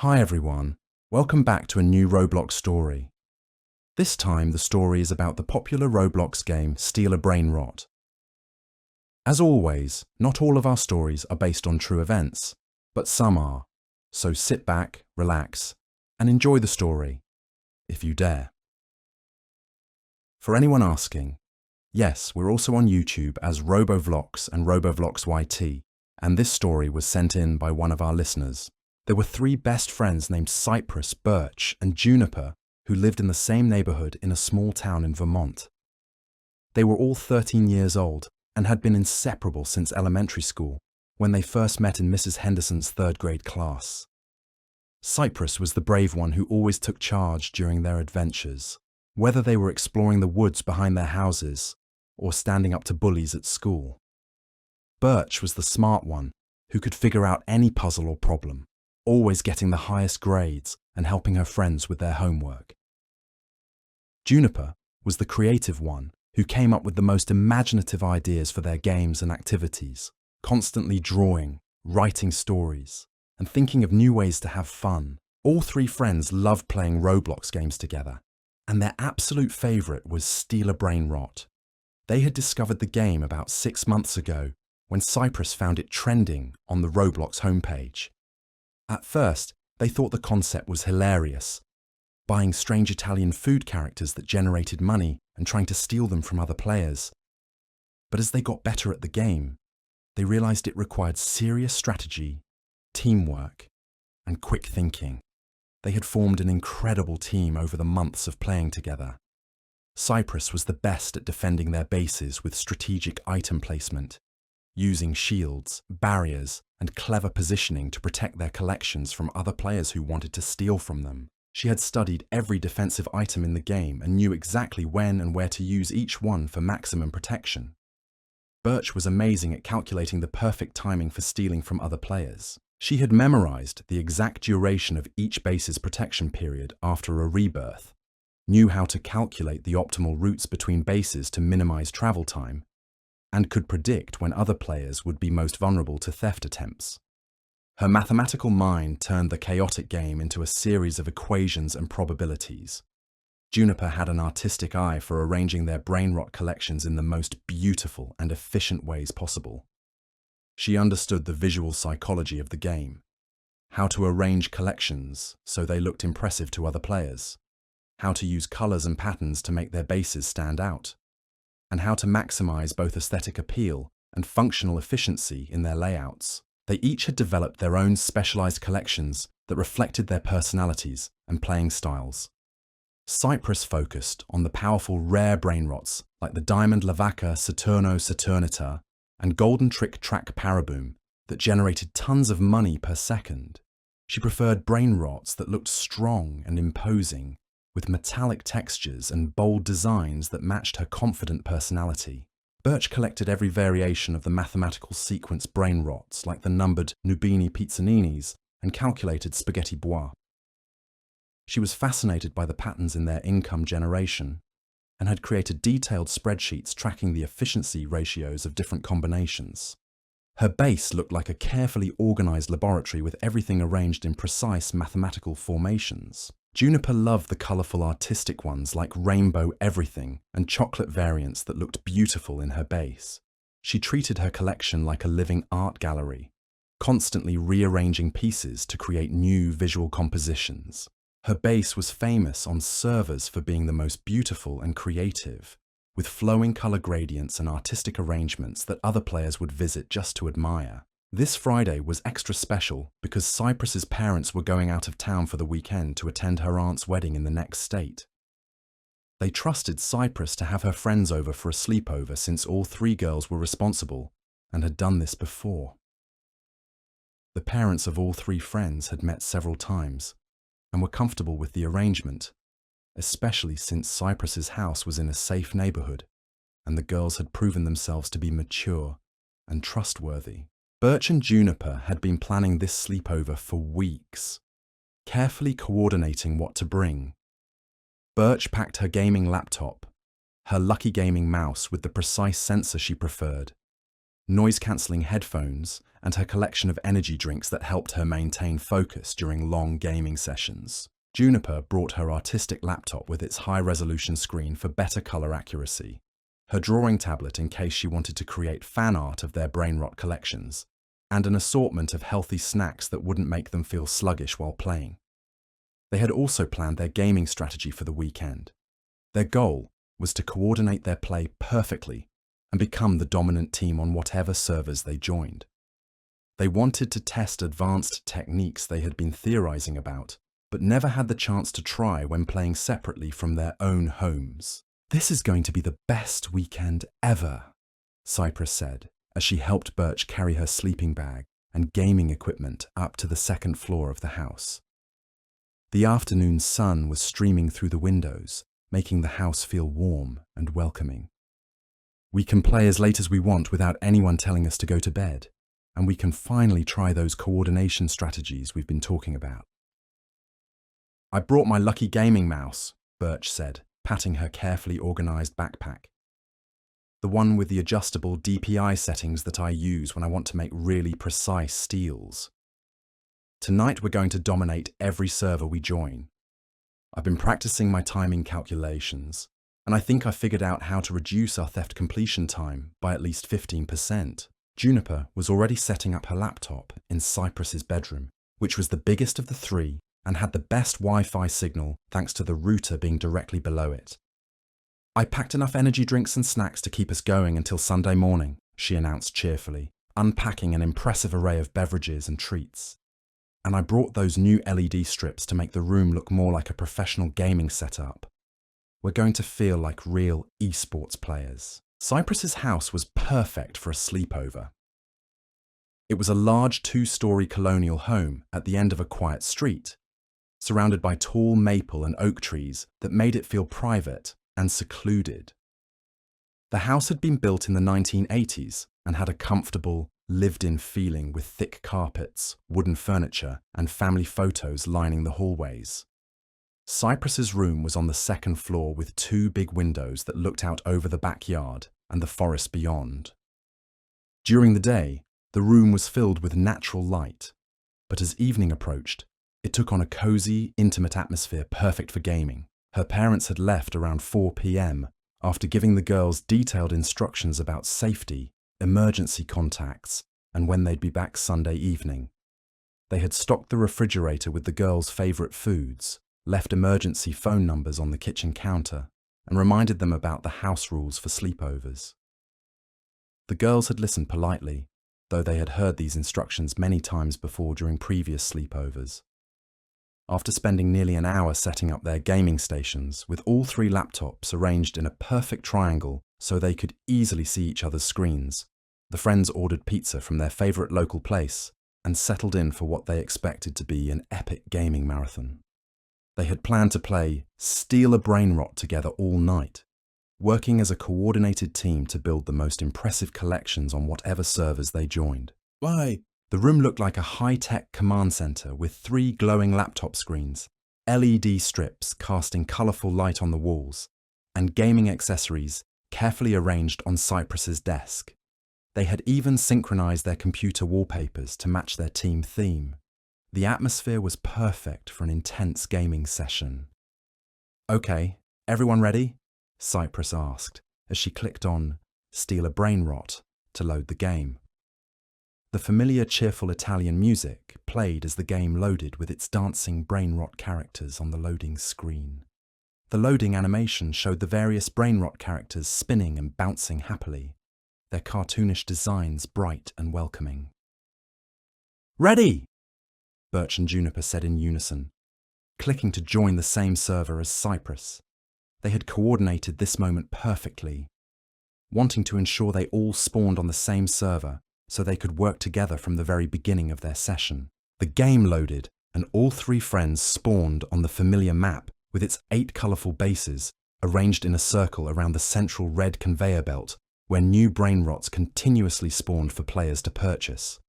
Hi everyone, welcome back to a new Roblox story. This time the story is about the popular Roblox game Steal a Brainrot. As always, not all of our stories are based on true events, but some are. So sit back, relax, and enjoy the story, if you dare. For anyone asking, yes, we're also on YouTube as RoboVlogs and RoboVlogs YT, and this story was sent in by one of our listeners. There were three best friends named Cypress, Birch, and Juniper who lived in the same neighborhood in a small town in Vermont. They were all 13 years old and had been inseparable since elementary school, when they first met in Mrs. Henderson's third grade class. Cypress was the brave one who always took charge during their adventures, whether they were exploring the woods behind their houses or standing up to bullies at school. Birch was the smart one who could figure out any puzzle or problem, always getting the highest grades and helping her friends with their homework. Juniper was the creative one who came up with the most imaginative ideas for their games and activities, constantly drawing, writing stories, and thinking of new ways to have fun. All three friends loved playing Roblox games together, and their absolute favorite was Steal a Brainrot. They had discovered the game about 6 months ago when Cypress found it trending on the Roblox homepage. At first, they thought the concept was hilarious, buying strange Italian food characters that generated money and trying to steal them from other players. But as they got better at the game, they realized it required serious strategy, teamwork, and quick thinking. They had formed an incredible team over the months of playing together. Cypress was the best at defending their bases with strategic item placement, using shields, barriers, and clever positioning to protect their collections from other players who wanted to steal from them. She had studied every defensive item in the game and knew exactly when and where to use each one for maximum protection. Birch was amazing at calculating the perfect timing for stealing from other players. She had memorized the exact duration of each base's protection period after a rebirth, knew how to calculate the optimal routes between bases to minimize travel time, and could predict when other players would be most vulnerable to theft attempts. Her mathematical mind turned the chaotic game into a series of equations and probabilities. Juniper had an artistic eye for arranging their Brainrot collections in the most beautiful and efficient ways possible. She understood the visual psychology of the game, how to arrange collections so they looked impressive to other players, how to use colors and patterns to make their bases stand out, and how to maximize both aesthetic appeal and functional efficiency in their layouts. They each had developed their own specialized collections that reflected their personalities and playing styles. Cypress focused on the powerful rare brainrots like the Diamond Lavaca Saturno Saturnita and Golden Trick Track Paraboom that generated tons of money per second. She preferred brainrots that looked strong and imposing, with metallic textures and bold designs that matched her confident personality. Birch collected every variation of the mathematical sequence brainrots like the numbered Nubini Pizzaninis and calculated spaghetti bois. She was fascinated by the patterns in their income generation and had created detailed spreadsheets tracking the efficiency ratios of different combinations. Her base looked like a carefully organized laboratory with everything arranged in precise mathematical formations. Juniper loved the colorful artistic ones like rainbow everything and chocolate variants that looked beautiful in her base. She treated her collection like a living art gallery, constantly rearranging pieces to create new visual compositions. Her base was famous on servers for being the most beautiful and creative, with flowing color gradients and artistic arrangements that other players would visit just to admire. This Friday was extra special because Cypress's parents were going out of town for the weekend to attend her aunt's wedding in the next state. They trusted Cypress to have her friends over for a sleepover since all three girls were responsible and had done this before. The parents of all three friends had met several times and were comfortable with the arrangement, especially since Cypress's house was in a safe neighborhood and the girls had proven themselves to be mature and trustworthy. Birch and Juniper had been planning this sleepover for weeks, carefully coordinating what to bring. Birch packed her gaming laptop, her lucky gaming mouse with the precise sensor she preferred, noise-cancelling headphones, and her collection of energy drinks that helped her maintain focus during long gaming sessions. Juniper brought her artistic laptop with its high-resolution screen for better colour accuracy, her drawing tablet in case she wanted to create fan art of their Brainrot collections, and an assortment of healthy snacks that wouldn't make them feel sluggish while playing. They had also planned their gaming strategy for the weekend. Their goal was to coordinate their play perfectly and become the dominant team on whatever servers they joined. They wanted to test advanced techniques they had been theorizing about, but never had the chance to try when playing separately from their own homes. "This is going to be the best weekend ever," Cypress said, as she helped Birch carry her sleeping bag and gaming equipment up to the second floor of the house. The afternoon sun was streaming through the windows, making the house feel warm and welcoming. "We can play as late as we want without anyone telling us to go to bed, and we can finally try those coordination strategies we've been talking about." "I brought my lucky gaming mouse," Birch said, patting her carefully organised backpack. "The one with the adjustable DPI settings that I use when I want to make really precise steals. Tonight we're going to dominate every server we join. I've been practicing my timing calculations, and I think I figured out how to reduce our theft completion time by at least 15%. Juniper was already setting up her laptop in Cypress's bedroom, which was the biggest of the three and had the best Wi-Fi signal thanks to the router being directly below it. "I packed enough energy drinks and snacks to keep us going until Sunday morning," she announced cheerfully, unpacking an impressive array of beverages and treats. "And I brought those new LED strips to make the room look more like a professional gaming setup. We're going to feel like real esports players." Cypress's house was perfect for a sleepover. It was a large 2-story colonial home at the end of a quiet street, surrounded by tall maple and oak trees that made it feel private and secluded. The house had been built in the 1980s and had a comfortable, lived-in feeling with thick carpets, wooden furniture, and family photos lining the hallways. Cypress's room was on the second floor with 2 big windows that looked out over the backyard and the forest beyond. During the day, the room was filled with natural light, but as evening approached, it took on a cozy, intimate atmosphere perfect for gaming. Her parents had left around 4 p.m. after giving the girls detailed instructions about safety, emergency contacts, and when they'd be back Sunday evening. They had stocked the refrigerator with the girls' favourite foods, left emergency phone numbers on the kitchen counter, and reminded them about the house rules for sleepovers. The girls had listened politely, though they had heard these instructions many times before during previous sleepovers. After spending nearly an hour setting up their gaming stations, with all 3 laptops arranged in a perfect triangle so they could easily see each other's screens, the friends ordered pizza from their favourite local place and settled in for what they expected to be an epic gaming marathon. They had planned to play Steal a Brainrot together all night, working as a coordinated team to build the most impressive collections on whatever servers they joined. "Why?" The room looked like a high-tech command centre with 3 glowing laptop screens, LED strips casting colourful light on the walls, and gaming accessories carefully arranged on Cypress's desk. They had even synchronised their computer wallpapers to match their team theme. The atmosphere was perfect for an intense gaming session. "Okay, everyone ready?" Cypress asked as she clicked on Steal a Brainrot to load the game. The familiar cheerful Italian music played as the game loaded with its dancing Brainrot characters on the loading screen. The loading animation showed the various Brainrot characters spinning and bouncing happily, their cartoonish designs bright and welcoming. "Ready!" Birch and Juniper said in unison, clicking to join the same server as Cypress. They had coordinated this moment perfectly, wanting to ensure they all spawned on the same server so they could work together from the very beginning of their session. The game loaded, and all 3 friends spawned on the familiar map with its 8 colourful bases arranged in a circle around the central red conveyor belt where new Brainrots continuously spawned for players to purchase.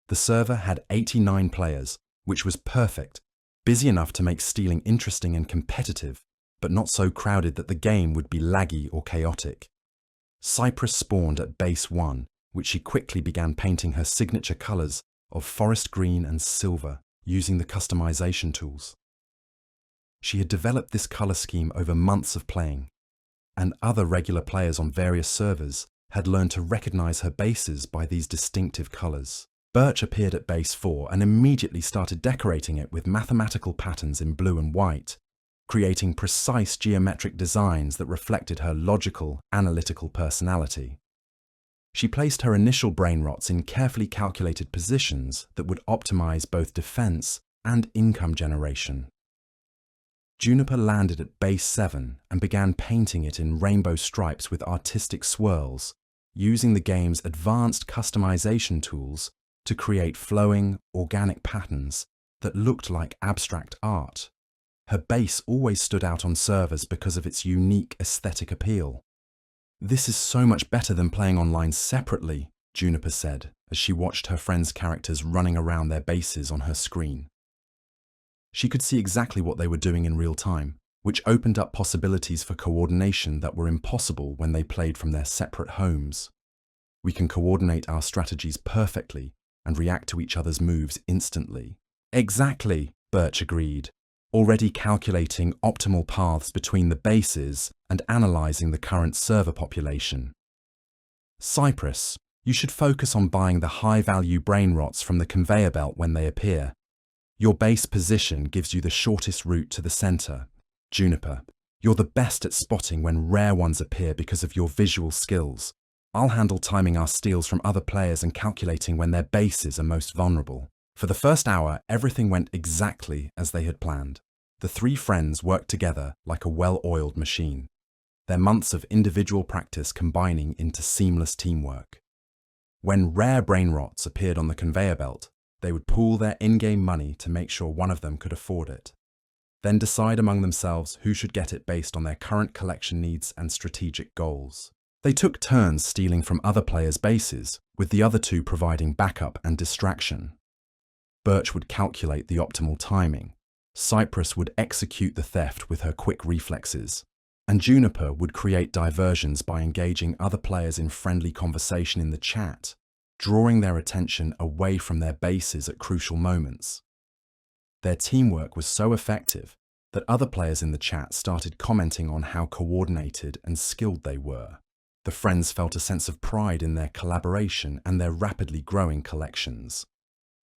The server had 89 players, which was perfect, busy enough to make stealing interesting and competitive, but not so crowded that the game would be laggy or chaotic. Cypress spawned at base 1, which she quickly began painting her signature colors of forest green and silver using the customization tools. She had developed this color scheme over months of playing, and other regular players on various servers had learned to recognize her bases by these distinctive colors. Birch appeared at base 4 and immediately started decorating it with mathematical patterns in blue and white, creating precise geometric designs that reflected her logical, analytical personality. She placed her initial brainrots in carefully calculated positions that would optimize both defense and income generation. Juniper landed at base 7 and began painting it in rainbow stripes with artistic swirls, using the game's advanced customization tools to create flowing, organic patterns that looked like abstract art. Her base always stood out on servers because of its unique aesthetic appeal. "This is so much better than playing online separately," Juniper said as she watched her friends' characters running around their bases on her screen. She could see exactly what they were doing in real time, which opened up possibilities for coordination that were impossible when they played from their separate homes. "We can coordinate our strategies perfectly and react to each other's moves instantly." "Exactly," Birch agreed, already calculating optimal paths between the bases and analyzing the current server population. "Cypress, you should focus on buying the high-value brainrots from the conveyor belt when they appear. Your base position gives you the shortest route to the center. Juniper, you're the best at spotting when rare ones appear because of your visual skills. I'll handle timing our steals from other players and calculating when their bases are most vulnerable." For the first hour, everything went exactly as they had planned. The three friends worked together like a well-oiled machine, their months of individual practice combining into seamless teamwork. When rare brainrots appeared on the conveyor belt, they would pool their in-game money to make sure one of them could afford it, then decide among themselves who should get it based on their current collection needs and strategic goals. They took turns stealing from other players' bases, with the other two providing backup and distraction. Birch would calculate the optimal timing, Cypress would execute the theft with her quick reflexes, and Juniper would create diversions by engaging other players in friendly conversation in the chat, drawing their attention away from their bases at crucial moments. Their teamwork was so effective that other players in the chat started commenting on how coordinated and skilled they were. The friends felt a sense of pride in their collaboration and their rapidly growing collections.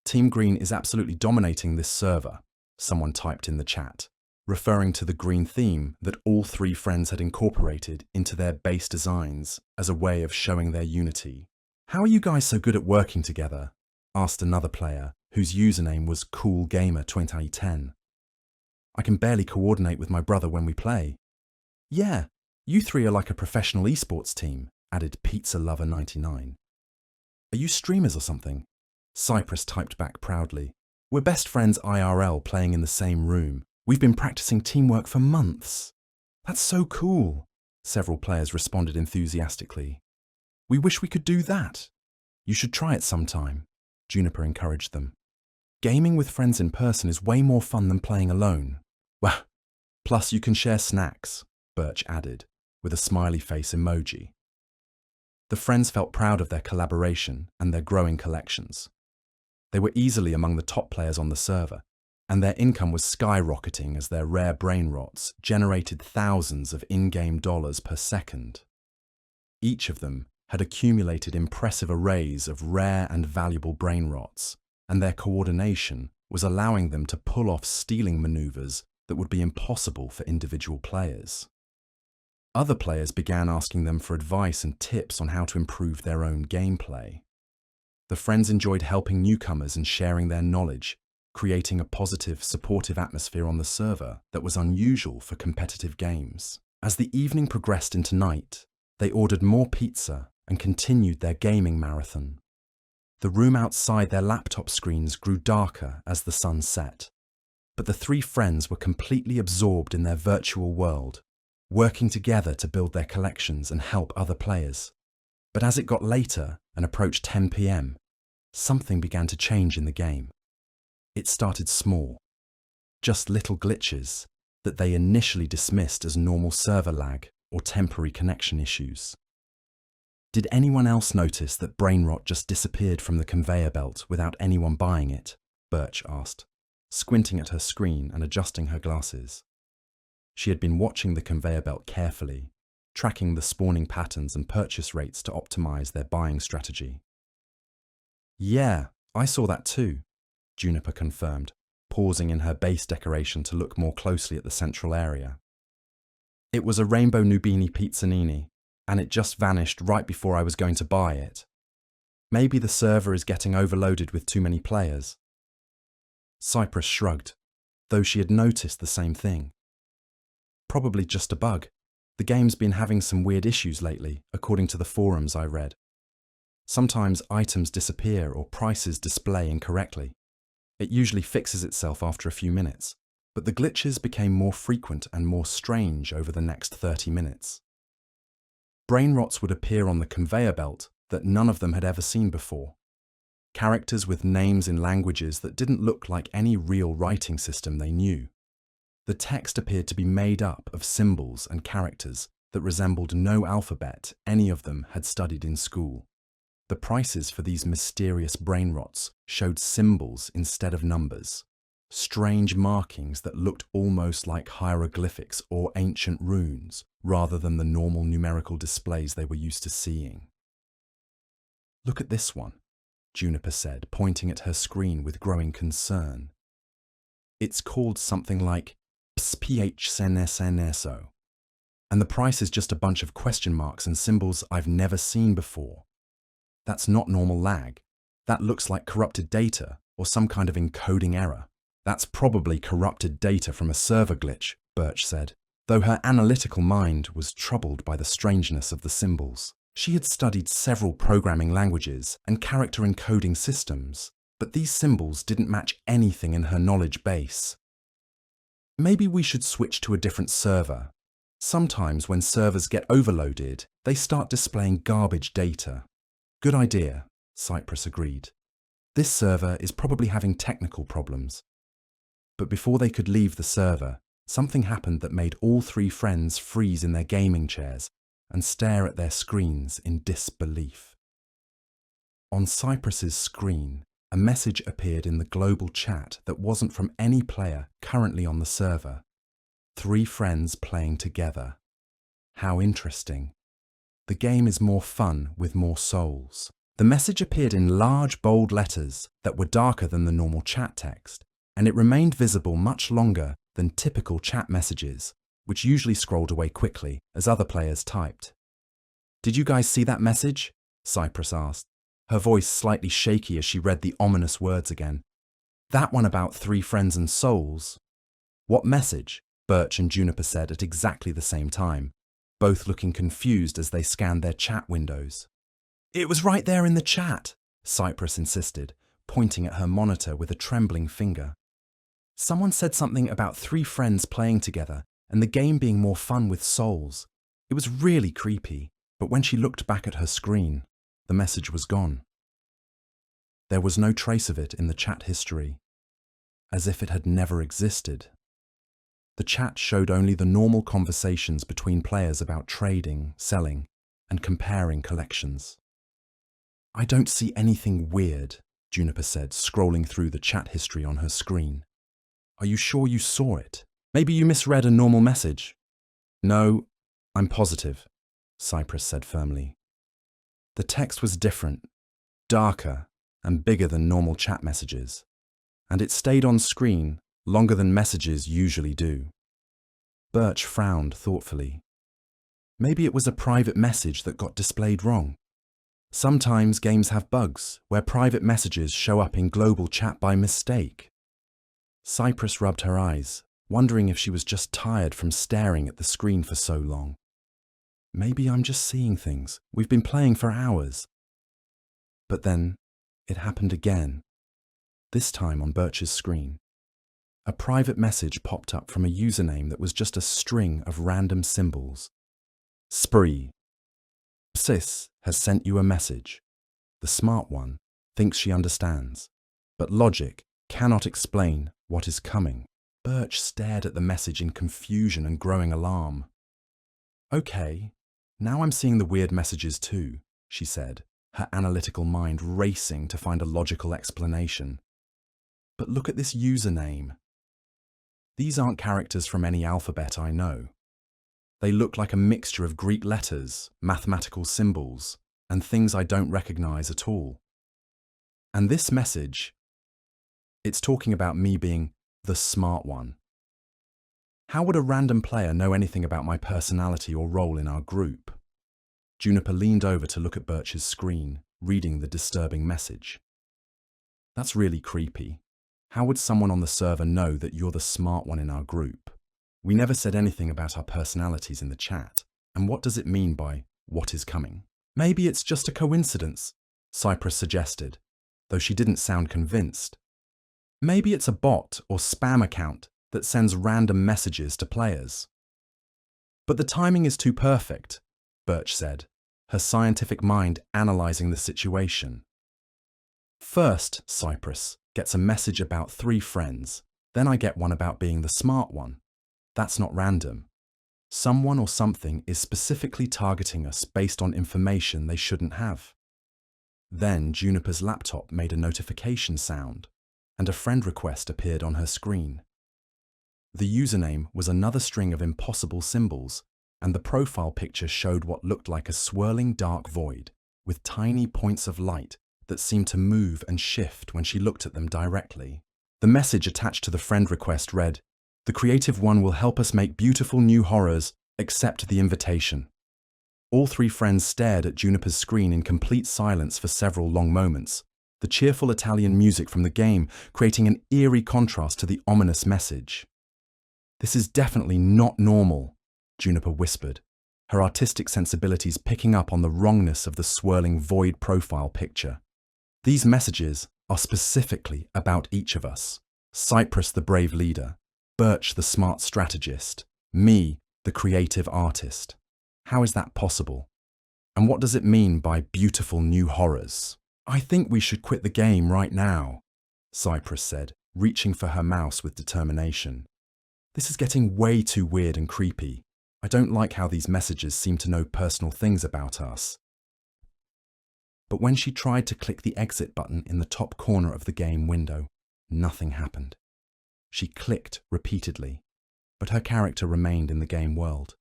"Team Green is absolutely dominating this server," someone typed in the chat, referring to the green theme that all three friends had incorporated into their base designs as a way of showing their unity. "How are you guys so good at working together?" asked another player, whose username was CoolGamer2010. "I can barely coordinate with my brother when we play." "Yeah, you three are like a professional esports team," added PizzaLover99. "Are you streamers or something?" Cypress typed back proudly. "We're best friends IRL playing in the same room. We've been practicing teamwork for months." "That's so cool," several players responded enthusiastically. "We wish we could do that." "You should try it sometime," Juniper encouraged them. "Gaming with friends in person is way more fun than playing alone." "Well, plus you can share snacks," Birch added, with a smiley face emoji. The friends felt proud of their collaboration and their growing collections. They were easily among the top players on the server, and their income was skyrocketing as their rare brainrots generated thousands of in-game dollars per second. Each of them had accumulated impressive arrays of rare and valuable brainrots, and their coordination was allowing them to pull off stealing maneuvers that would be impossible for individual players. Other players began asking them for advice and tips on how to improve their own gameplay. The friends enjoyed helping newcomers and sharing their knowledge, creating a positive, supportive atmosphere on the server that was unusual for competitive games. As the evening progressed into night, they ordered more pizza and continued their gaming marathon. The room outside their laptop screens grew darker as the sun set, but the three friends were completely absorbed in their virtual world, working together to build their collections and help other players. But as it got later and approached 10 p.m, something began to change in the game. It started small, just little glitches that they initially dismissed as normal server lag or temporary connection issues. Did anyone else notice that Brainrot just disappeared from the conveyor belt without anyone buying it? Birch asked, squinting at her screen and adjusting her glasses. She had been watching the conveyor belt carefully, tracking the spawning patterns and purchase rates to optimize their buying strategy. Yeah, I saw that too, Juniper confirmed, pausing in her base decoration to look more closely at the central area. It was a rainbow Nubini pizzanini, and it just vanished right before I was going to buy it. Maybe the server is getting overloaded with too many players. Cypress shrugged, though she had noticed the same thing. Probably just a bug. The game's been having some weird issues lately, according to the forums I read. Sometimes items disappear or prices display incorrectly. It usually fixes itself after a few minutes, but the glitches became more frequent and more strange over the next 30 minutes. Brainrots would appear on the conveyor belt that none of them had ever seen before. Characters with names in languages that didn't look like any real writing system they knew. The text appeared to be made up of symbols and characters that resembled no alphabet any of them had studied in school. The prices for these mysterious brainrots showed symbols instead of numbers, strange markings that looked almost like hieroglyphics or ancient runes, rather than the normal numerical displays they were used to seeing. "Look at this one," Juniper said, pointing at her screen with growing concern. "It's called something like PHSNSNSO, and the price is just a bunch of question marks and symbols I've never seen before. That's not normal lag. That looks like corrupted data or some kind of encoding error. That's probably corrupted data from a server glitch," Birch said, though her analytical mind was troubled by the strangeness of the symbols. She had studied several programming languages and character encoding systems, but these symbols didn't match anything in her knowledge base. "Maybe we should switch to a different server. Sometimes when servers get overloaded, they start displaying garbage data." "Good idea," Cypress agreed. "This server is probably having technical problems." But before they could leave the server, something happened that made all three friends freeze in their gaming chairs and stare at their screens in disbelief. On Cypress's screen, a message appeared in the global chat that wasn't from any player currently on the server. 3 friends playing together. How interesting. The game is more fun with more souls. The message appeared in large, bold letters that were darker than the normal chat text, and it remained visible much longer than typical chat messages, which usually scrolled away quickly as other players typed. "Did you guys see that message?" Cypress asked, her voice slightly shaky as she read the ominous words again. "That one about 3 friends and souls." "What message?" Birch and Juniper said at exactly the same time, both looking confused as they scanned their chat windows. "It was right there in the chat," Cypress insisted, pointing at her monitor with a trembling finger. "Someone said something about 3 friends playing together and the game being more fun with souls. It was really creepy, but when she looked back at her screen, the message was gone. There was no trace of it in the chat history, as if it had never existed. The chat showed only the normal conversations between players about trading, selling, and comparing collections. "I don't see anything weird," Juniper said, scrolling through the chat history on her screen. "Are you sure you saw it? Maybe you misread a normal message." "No, I'm positive," Cypress said firmly. The text was different, darker, and bigger than normal chat messages, and it stayed on screen longer than messages usually do. Birch frowned thoughtfully. Maybe it was a private message that got displayed wrong. Sometimes games have bugs where private messages show up in global chat by mistake. Cypress rubbed her eyes, wondering if she was just tired from staring at the screen for so long. "Maybe I'm just seeing things. We've been playing for hours." But then, it happened again, this time on Birch's screen. A private message popped up from a username that was just a string of random symbols. "Spree. Sis has sent you a message. The smart one thinks she understands, but logic cannot explain what is coming." Birch stared at the message in confusion and growing alarm. "Okay, now I'm seeing the weird messages too. she said, her analytical mind racing to find a logical explanation. But look at this username. These aren't characters from any alphabet I know. They look like a mixture of Greek letters, mathematical symbols, and things I don't recognize at all. And this message, it's talking about me being the smart one. How would a random player know anything about my personality or role in our group? Juniper leaned over to look at Birch's screen, reading the disturbing message. That's really creepy. How would someone on the server know that you're the smart one in our group? We never said anything about our personalities in the chat. And what does it mean by what is coming? Maybe it's just a coincidence, Cypress suggested, though she didn't sound convinced. Maybe it's a bot or spam account that sends random messages to players. But the timing is too perfect, Birch said, her scientific mind analyzing the situation. First, Cypress gets a message about 3 friends, then I get one about being the smart one. That's not random. Someone or something is specifically targeting us based on information they shouldn't have. Then Juniper's laptop made a notification sound, and a friend request appeared on her screen. The username was another string of impossible symbols, and the profile picture showed what looked like a swirling dark void, with tiny points of light that seemed to move and shift when she looked at them directly. The message attached to the friend request read, "The creative one will help us make beautiful new horrors, accept the invitation." All 3 friends stared at Juniper's screen in complete silence for several long moments, the cheerful Italian music from the game creating an eerie contrast to the ominous message. "This is definitely not normal," Juniper whispered, her artistic sensibilities picking up on the wrongness of the swirling void profile picture. "These messages are specifically about each of us. Cypress, the brave leader, Birch, the smart strategist, me, the creative artist. How is that possible? And what does it mean by beautiful new horrors?" "I think we should quit the game right now," Cypress said, reaching for her mouse with determination. "This is getting way too weird and creepy. I don't like how these messages seem to know personal things about us." But when she tried to click the exit button in the top corner of the game window, nothing happened. She clicked repeatedly, but her character remained in the game world,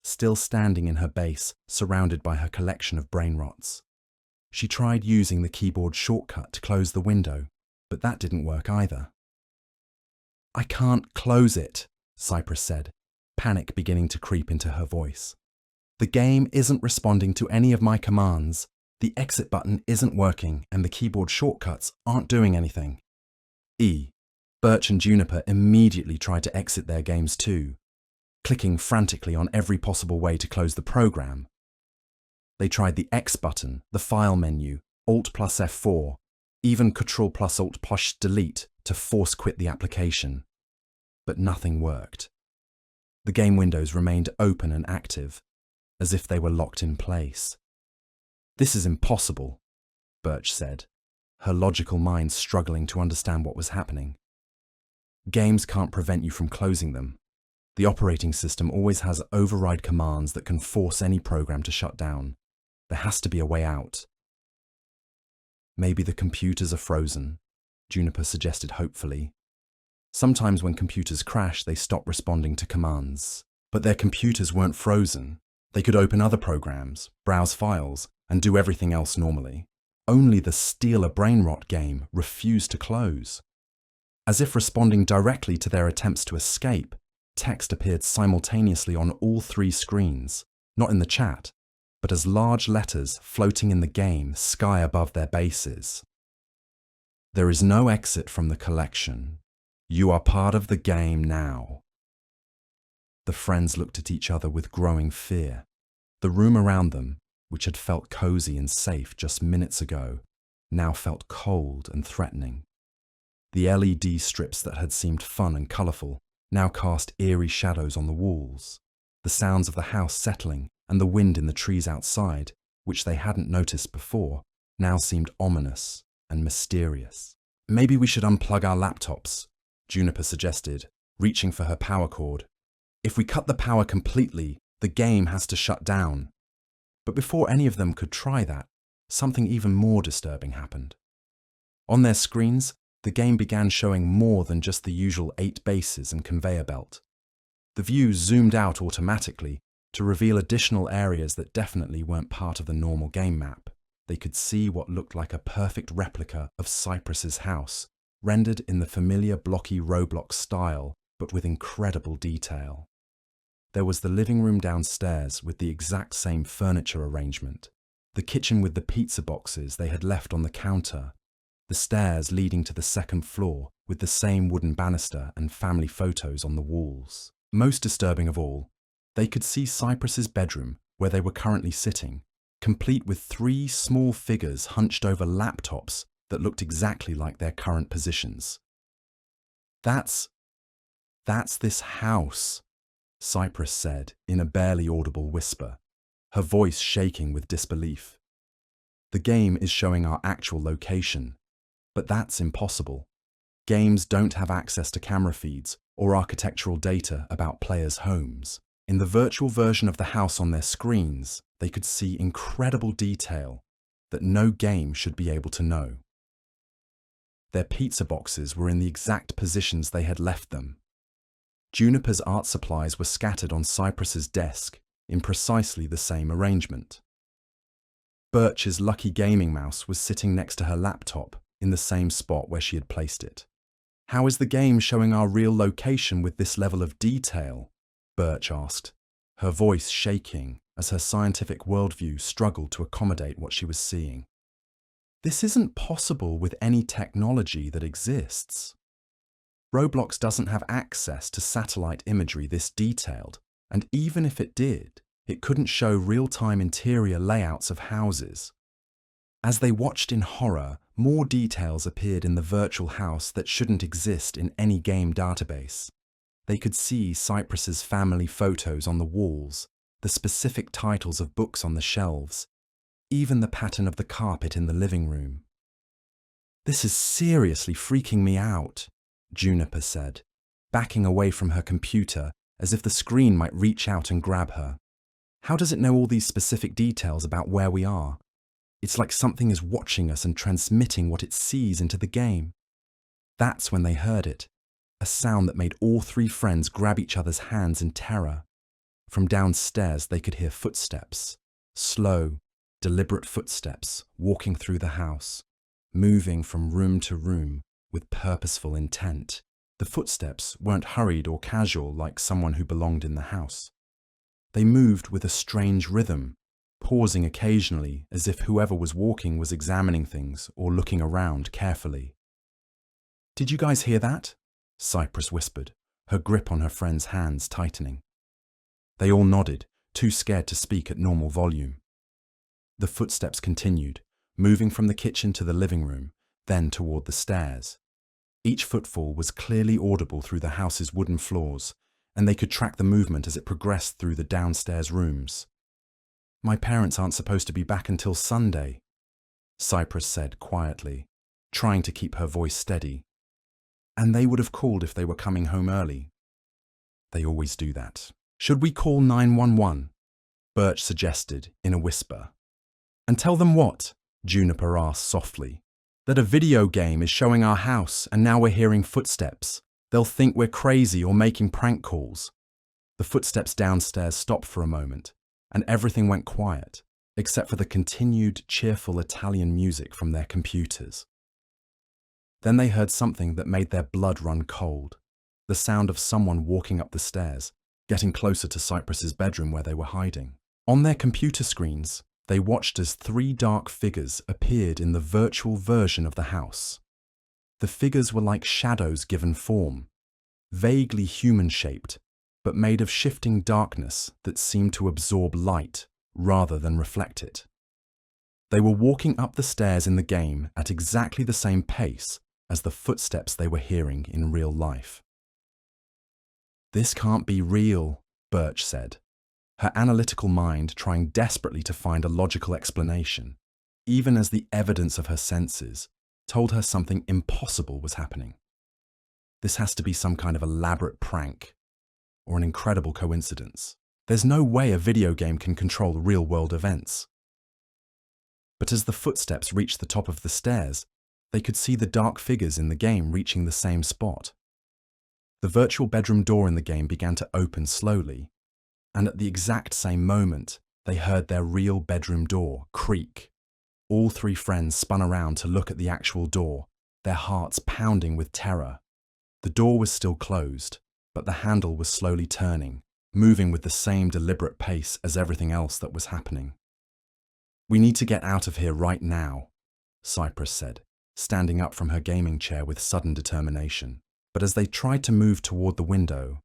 still standing in her base, surrounded by her collection of brainrots. She tried using the keyboard shortcut to close the window, but that didn't work either. "I can't close it," Cypress said, panic beginning to creep into her voice. "The game isn't responding to any of my commands. The exit button isn't working and the keyboard shortcuts aren't doing anything." Birch and Juniper immediately tried to exit their games too, clicking frantically on every possible way to close the program. They tried the X button, the file menu, Alt plus F4, even Ctrl plus Alt plus Delete to force quit the application. But nothing worked. The game windows remained open and active, as if they were locked in place. "This is impossible," Birch said, her logical mind struggling to understand what was happening. "Games can't prevent you from closing them. The operating system always has override commands that can force any program to shut down. There has to be a way out." "Maybe the computers are frozen," Juniper suggested hopefully. "Sometimes when computers crash, they stop responding to commands. But their computers weren't frozen. They could open other programs, browse files, and do everything else normally. Only the Steal a Brainrot game refused to close. As if responding directly to their attempts to escape, text appeared simultaneously on all 3 screens, not in the chat, but as large letters floating in the game sky above their bases. "There is no exit from the collection. You are part of the game now." The friends looked at each other with growing fear. The room around them, which had felt cozy and safe just minutes ago, now felt cold and threatening. The LED strips that had seemed fun and colourful now cast eerie shadows on the walls. The sounds of the house settling and the wind in the trees outside, which they hadn't noticed before, now seemed ominous and mysterious. "Maybe we should unplug our laptops," Juniper suggested, reaching for her power cord. "If we cut the power completely, the game has to shut down." But before any of them could try that, something even more disturbing happened. On their screens, the game began showing more than just the usual 8 bases and conveyor belt. The view zoomed out automatically to reveal additional areas that definitely weren't part of the normal game map. They could see what looked like a perfect replica of Cypress's house, rendered in the familiar blocky Roblox style, but with incredible detail. There was the living room downstairs with the exact same furniture arrangement, the kitchen with the pizza boxes they had left on the counter, the stairs leading to the second floor with the same wooden banister and family photos on the walls. Most disturbing of all, they could see Cypress's bedroom, where they were currently sitting, complete with 3 small figures hunched over laptops that looked exactly like their current positions. That's this house, Cypress said in a barely audible whisper, her voice shaking with disbelief. The game is showing our actual location, but that's impossible. Games don't have access to camera feeds or architectural data about players' homes. In the virtual version of the house on their screens, they could see incredible detail that no game should be able to know. Their pizza boxes were in the exact positions they had left them. Juniper's art supplies were scattered on Cypress's desk in precisely the same arrangement. Birch's lucky gaming mouse was sitting next to her laptop in the same spot where she had placed it. How is the game showing our real location with this level of detail? Birch asked, her voice shaking as her scientific worldview struggled to accommodate what she was seeing. This isn't possible with any technology that exists. Roblox doesn't have access to satellite imagery this detailed, and even if it did, it couldn't show real-time interior layouts of houses. As they watched in horror, more details appeared in the virtual house that shouldn't exist in any game database. They could see Cypress's family photos on the walls, the specific titles of books on the shelves, even the pattern of the carpet in the living room. "This is seriously freaking me out," Juniper said, backing away from her computer as if the screen might reach out and grab her. "How does it know all these specific details about where we are? It's like something is watching us and transmitting what it sees into the game." That's when they heard it, a sound that made all 3 friends grab each other's hands in terror. From downstairs they could hear footsteps, slow, deliberate footsteps walking through the house, moving from room to room with purposeful intent. The footsteps weren't hurried or casual like someone who belonged in the house. They moved with a strange rhythm, pausing occasionally as if whoever was walking was examining things or looking around carefully. "Did you guys hear that?" Cypress whispered, her grip on her friend's hands tightening. They all nodded, too scared to speak at normal volume. The footsteps continued, moving from the kitchen to the living room, then toward the stairs. Each footfall was clearly audible through the house's wooden floors, and they could track the movement as it progressed through the downstairs rooms. "My parents aren't supposed to be back until Sunday," Cypress said quietly, trying to keep her voice steady. "And they would have called if they were coming home early. They always do that." "Should we call 911? Birch suggested in a whisper. "And tell them what?" Juniper asked softly. "That a video game is showing our house and now we're hearing footsteps. They'll think we're crazy or making prank calls." The footsteps downstairs stopped for a moment, and everything went quiet, except for the continued cheerful Italian music from their computers. Then they heard something that made their blood run cold, the sound of someone walking up the stairs, getting closer to Cypress's bedroom where they were hiding. On their computer screens, they watched as 3 dark figures appeared in the virtual version of the house. The figures were like shadows given form, vaguely human-shaped, but made of shifting darkness that seemed to absorb light rather than reflect it. They were walking up the stairs in the game at exactly the same pace as the footsteps they were hearing in real life. "This can't be real," Birch said, her analytical mind trying desperately to find a logical explanation, even as the evidence of her senses told her something impossible was happening. This has to be some kind of elaborate prank, or an incredible coincidence. There's no way a video game can control real-world events. But as the footsteps reached the top of the stairs, they could see the dark figures in the game reaching the same spot. The virtual bedroom door in the game began to open slowly, and at the exact same moment, they heard their real bedroom door creak. All three friends spun around to look at the actual door, their hearts pounding with terror. The door was still closed, but the handle was slowly turning, moving with the same deliberate pace as everything else that was happening. "We need to get out of here right now," Cypress said, standing up from her gaming chair with sudden determination. But as they tried to move toward the window,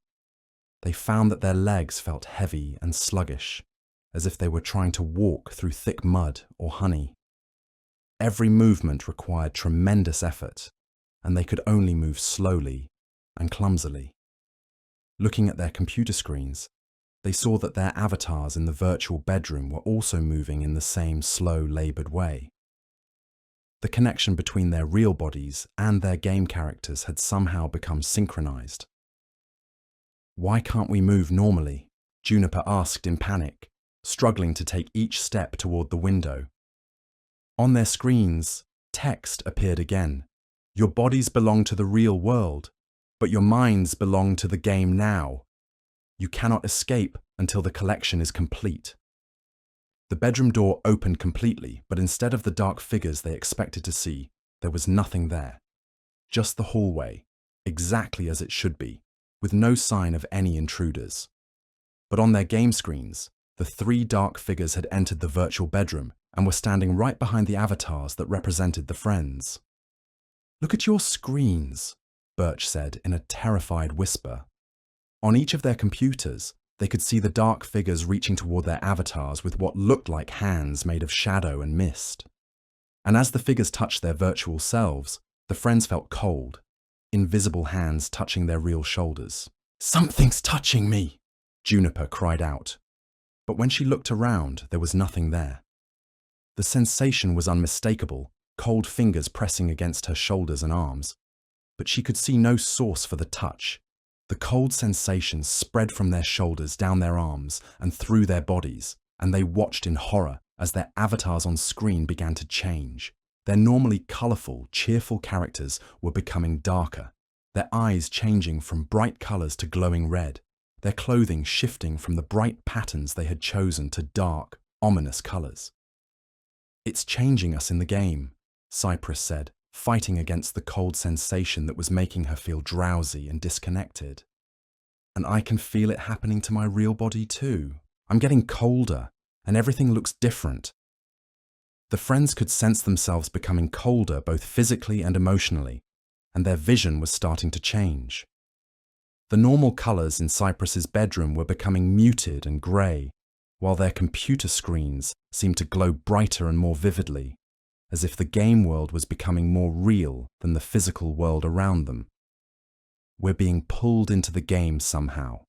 they found that their legs felt heavy and sluggish, as if they were trying to walk through thick mud or honey. Every movement required tremendous effort, and they could only move slowly and clumsily. Looking at their computer screens, they saw that their avatars in the virtual bedroom were also moving in the same slow, labored way. The connection between their real bodies and their game characters had somehow become synchronized. "Why can't we move normally?" Juniper asked in panic, struggling to take each step toward the window. On their screens, text appeared again. "Your bodies belong to the real world, but your minds belong to the game now. You cannot escape until the collection is complete." The bedroom door opened completely, but instead of the dark figures they expected to see, there was nothing there. Just the hallway, exactly as it should be, with no sign of any intruders. But on their game screens, the three dark figures had entered the virtual bedroom and were standing right behind the avatars that represented the friends. "Look at your screens," Birch said in a terrified whisper. On each of their computers, they could see the dark figures reaching toward their avatars with what looked like hands made of shadow and mist. And as the figures touched their virtual selves, the friends felt cold, invisible hands touching their real shoulders. "Something's touching me," Juniper cried out. But when she looked around, there was nothing there. The sensation was unmistakable, cold fingers pressing against her shoulders and arms. But she could see no source for the touch. The cold sensation spread from their shoulders down their arms and through their bodies, and they watched in horror as their avatars on screen began to change. Their normally colourful, cheerful characters were becoming darker, their eyes changing from bright colours to glowing red, their clothing shifting from the bright patterns they had chosen to dark, ominous colours. "It's changing us in the game," Cypress said, fighting against the cold sensation that was making her feel drowsy and disconnected. "And I can feel it happening to my real body too. I'm getting colder, and everything looks different." The friends could sense themselves becoming colder both physically and emotionally, and their vision was starting to change. The normal colours in Cypress's bedroom were becoming muted and grey, while their computer screens seemed to glow brighter and more vividly, as if the game world was becoming more real than the physical world around them. "We're being pulled into the game somehow,"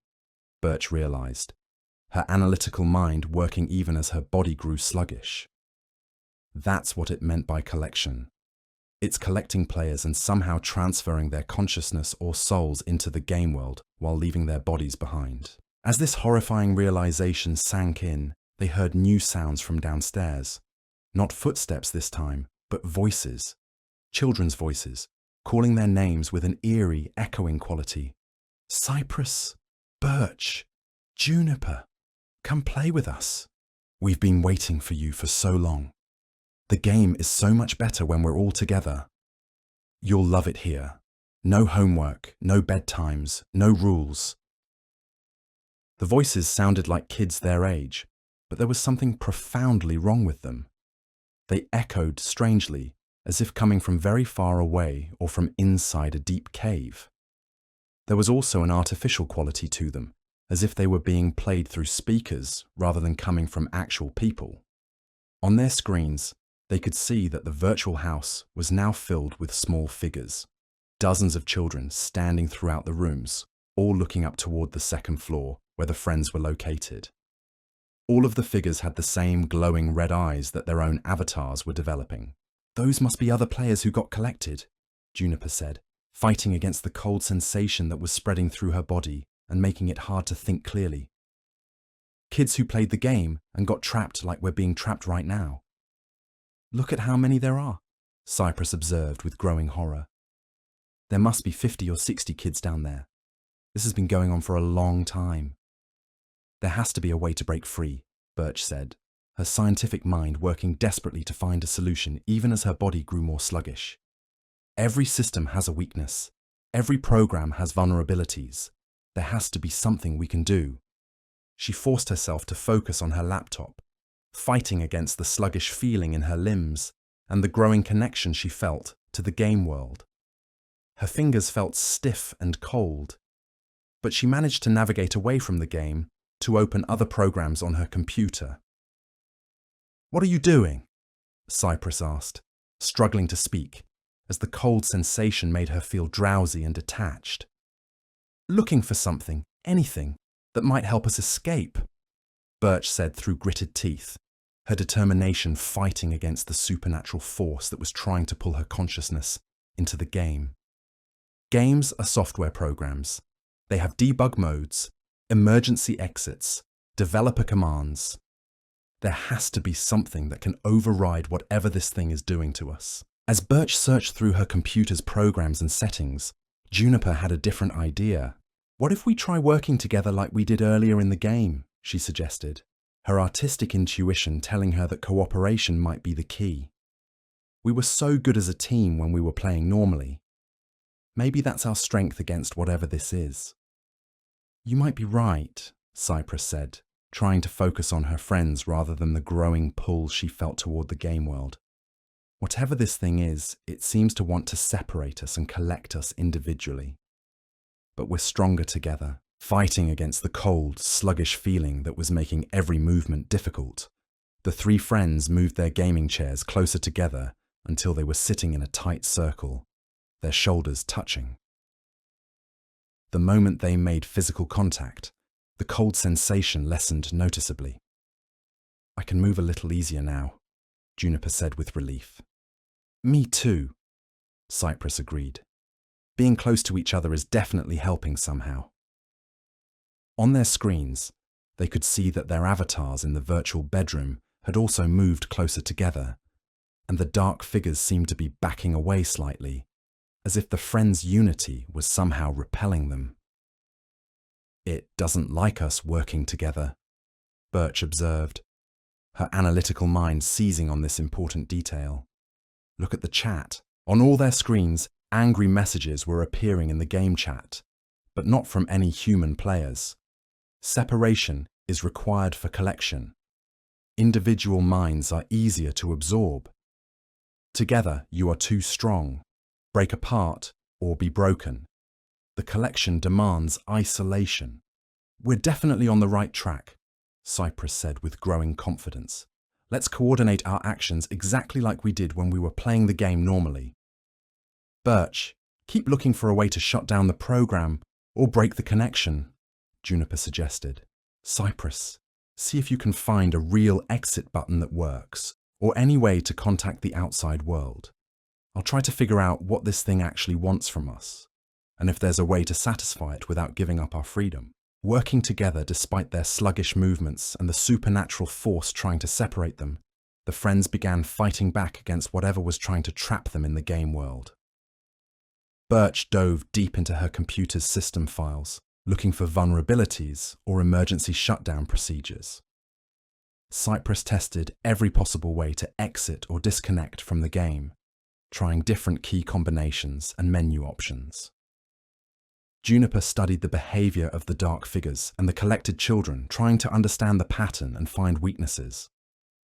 Birch realised, her analytical mind working even as her body grew sluggish. That's what it meant by collection. It's collecting players and somehow transferring their consciousness or souls into the game world while leaving their bodies behind. As this horrifying realisation sank in, they heard new sounds from downstairs. Not footsteps this time, but voices. Children's voices, calling their names with an eerie, echoing quality. "Cypress, Birch, Juniper, come play with us. We've been waiting for you for so long. The game is so much better when we're all together. You'll love it here. No homework, no bedtimes, no rules." The voices sounded like kids their age, but there was something profoundly wrong with them. They echoed strangely, as if coming from very far away or from inside a deep cave. There was also an artificial quality to them, as if they were being played through speakers rather than coming from actual people. On their screens, they could see that the virtual house was now filled with small figures, dozens of children standing throughout the rooms, all looking up toward the second floor where the friends were located. All of the figures had the same glowing red eyes that their own avatars were developing. "Those must be other players who got collected," Juniper said, fighting against the cold sensation that was spreading through her body and making it hard to think clearly. "Kids who played the game and got trapped like we're being trapped right now." Look at how many there are, Cypress observed with growing horror. There must be 50 or 60 kids down there. This has been going on for a long time. There has to be a way to break free, Birch said, her scientific mind working desperately to find a solution even as her body grew more sluggish. Every system has a weakness. Every program has vulnerabilities. There has to be something we can do. She forced herself to focus on her laptop, fighting against the sluggish feeling in her limbs and the growing connection she felt to the game world. Her fingers felt stiff and cold, but she managed to navigate away from the game to open other programs on her computer. "What are you doing?" Cypress asked, struggling to speak, as the cold sensation made her feel drowsy and detached. "Looking for something, anything, that might help us escape," Birch said through gritted teeth, her determination fighting against the supernatural force that was trying to pull her consciousness into the game. Games are software programs. They have debug modes, emergency exits, developer commands. There has to be something that can override whatever this thing is doing to us. As Birch searched through her computer's programs and settings, Juniper had a different idea. "What if we try working together like we did earlier in the game?" she suggested, her artistic intuition telling her that cooperation might be the key. "We were so good as a team when we were playing normally. Maybe that's our strength against whatever this is." "You might be right," Cypress said, trying to focus on her friends rather than the growing pull she felt toward the game world. "Whatever this thing is, it seems to want to separate us and collect us individually. But we're stronger together, fighting against the cold, sluggish feeling that was making every movement difficult." The three friends moved their gaming chairs closer together until they were sitting in a tight circle, their shoulders touching. The moment they made physical contact, the cold sensation lessened noticeably. "I can move a little easier now," Juniper said with relief. "Me too," Cypress agreed. Being close to each other is definitely helping somehow. On their screens, they could see that their avatars in the virtual bedroom had also moved closer together, and the dark figures seemed to be backing away slightly, as if the friends' unity was somehow repelling them. "It doesn't like us working together," Birch observed, her analytical mind seizing on this important detail. "Look at the chat. On all their screens, angry messages were appearing in the game chat, but not from any human players. Separation is required for collection. Individual minds are easier to absorb. Together, you are too strong. Break apart or be broken. The collection demands isolation." "We're definitely on the right track," Cypress said with growing confidence. "Let's coordinate our actions exactly like we did when we were playing the game normally." "Birch, keep looking for a way to shut down the program or break the connection," Juniper suggested. "Cypress, see if you can find a real exit button that works, or any way to contact the outside world. I'll try to figure out what this thing actually wants from us, and if there's a way to satisfy it without giving up our freedom." Working together despite their sluggish movements and the supernatural force trying to separate them, the friends began fighting back against whatever was trying to trap them in the game world. Birch dove deep into her computer's system files, looking for vulnerabilities or emergency shutdown procedures. Cypress tested every possible way to exit or disconnect from the game, trying different key combinations and menu options. Juniper studied the behavior of the dark figures and the collected children, trying to understand the pattern and find weaknesses.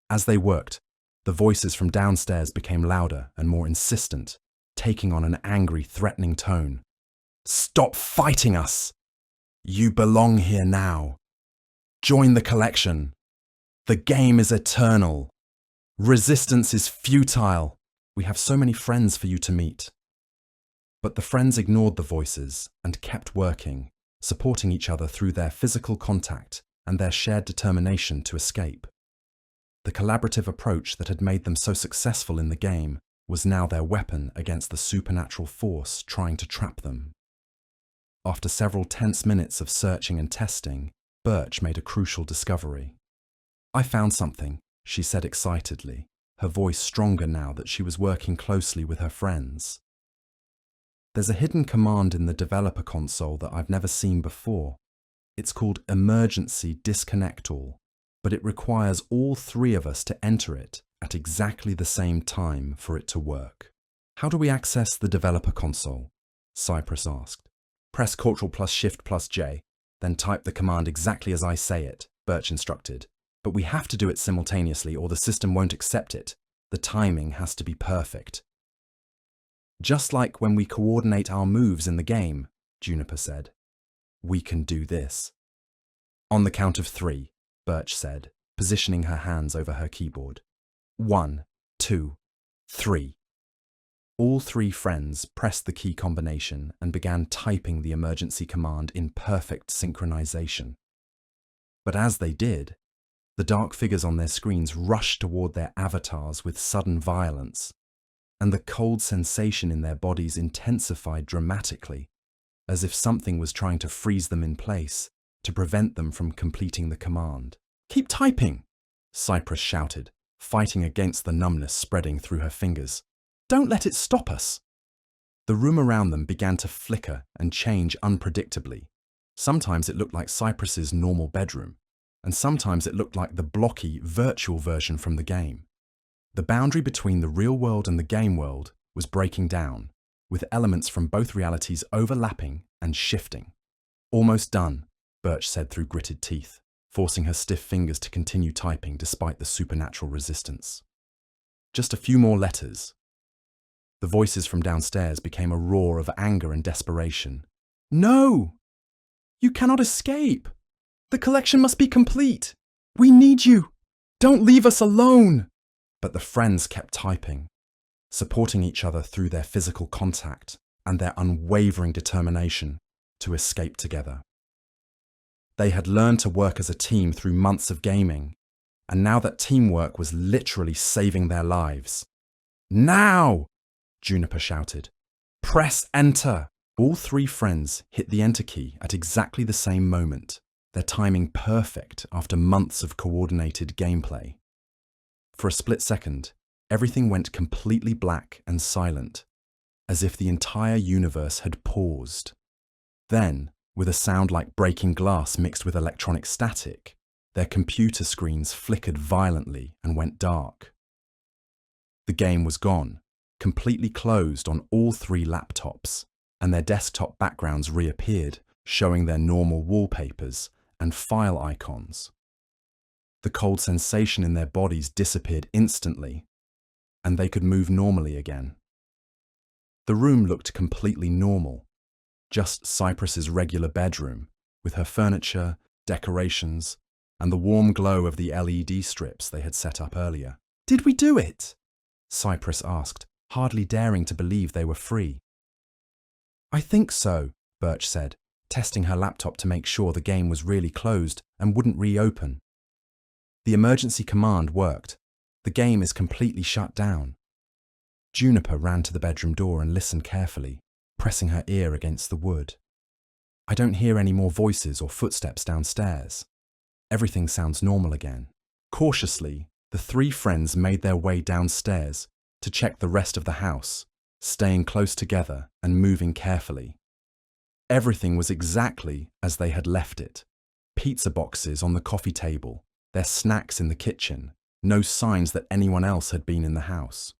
As they worked, the voices from downstairs became louder and more insistent, taking on an angry, threatening tone. "Stop fighting us! You belong here now. Join the collection. The game is eternal. Resistance is futile. We have so many friends for you to meet." But the friends ignored the voices and kept working, supporting each other through their physical contact and their shared determination to escape. The collaborative approach that had made them so successful in the game was now their weapon against the supernatural force trying to trap them. After several tense minutes of searching and testing, Birch made a crucial discovery. "I found something," she said excitedly, her voice stronger now that she was working closely with her friends. There's a hidden command in the developer console that I've never seen before. It's called Emergency Disconnect All, but it requires all three of us to enter it at exactly the same time for it to work. How do we access the developer console? Cypress asked. Press Ctrl plus Shift plus J, then type the command exactly as I say it, Birch instructed. But we have to do it simultaneously or the system won't accept it. The timing has to be perfect. Just like when we coordinate our moves in the game, Juniper said. We can do this. On the count of 3, Birch said, positioning her hands over her keyboard. 1, 2, 3. All three friends pressed the key combination and began typing the emergency command in perfect synchronization. But as they did, the dark figures on their screens rushed toward their avatars with sudden violence, and the cold sensation in their bodies intensified dramatically, as if something was trying to freeze them in place to prevent them from completing the command. Keep typing, Cypress shouted, fighting against the numbness spreading through her fingers. Don't let it stop us. The room around them began to flicker and change unpredictably. Sometimes it looked like Cypress's normal bedroom, and sometimes it looked like the blocky, virtual version from the game. The boundary between the real world and the game world was breaking down, with elements from both realities overlapping and shifting. Almost done, Birch said through gritted teeth, forcing her stiff fingers to continue typing despite the supernatural resistance. Just a few more letters. The voices from downstairs became a roar of anger and desperation. No! You cannot escape! The collection must be complete! We need you! Don't leave us alone! But the friends kept typing, supporting each other through their physical contact and their unwavering determination to escape together. They had learned to work as a team through months of gaming, and now that teamwork was literally saving their lives. Now! Juniper shouted. Press enter! All three friends hit the enter key at exactly the same moment, their timing perfect after months of coordinated gameplay. For a split second, everything went completely black and silent, as if the entire universe had paused. Then, with a sound like breaking glass mixed with electronic static, their computer screens flickered violently and went dark. The game was gone, completely closed on all three laptops, and their desktop backgrounds reappeared, showing their normal wallpapers and file icons. The cold sensation in their bodies disappeared instantly, and they could move normally again. The room looked completely normal, just Cypress's regular bedroom, with her furniture, decorations, and the warm glow of the LED strips they had set up earlier. Did we do it? Cypress asked, hardly daring to believe they were free. I think so, Birch said, testing her laptop to make sure the game was really closed and wouldn't reopen. The emergency command worked. The game is completely shut down. Juniper ran to the bedroom door and listened carefully, pressing her ear against the wood. I don't hear any more voices or footsteps downstairs. Everything sounds normal again. Cautiously, the three friends made their way downstairs to check the rest of the house, staying close together and moving carefully. Everything was exactly as they had left it. Pizza boxes on the coffee table, their snacks in the kitchen, no signs that anyone else had been in the house.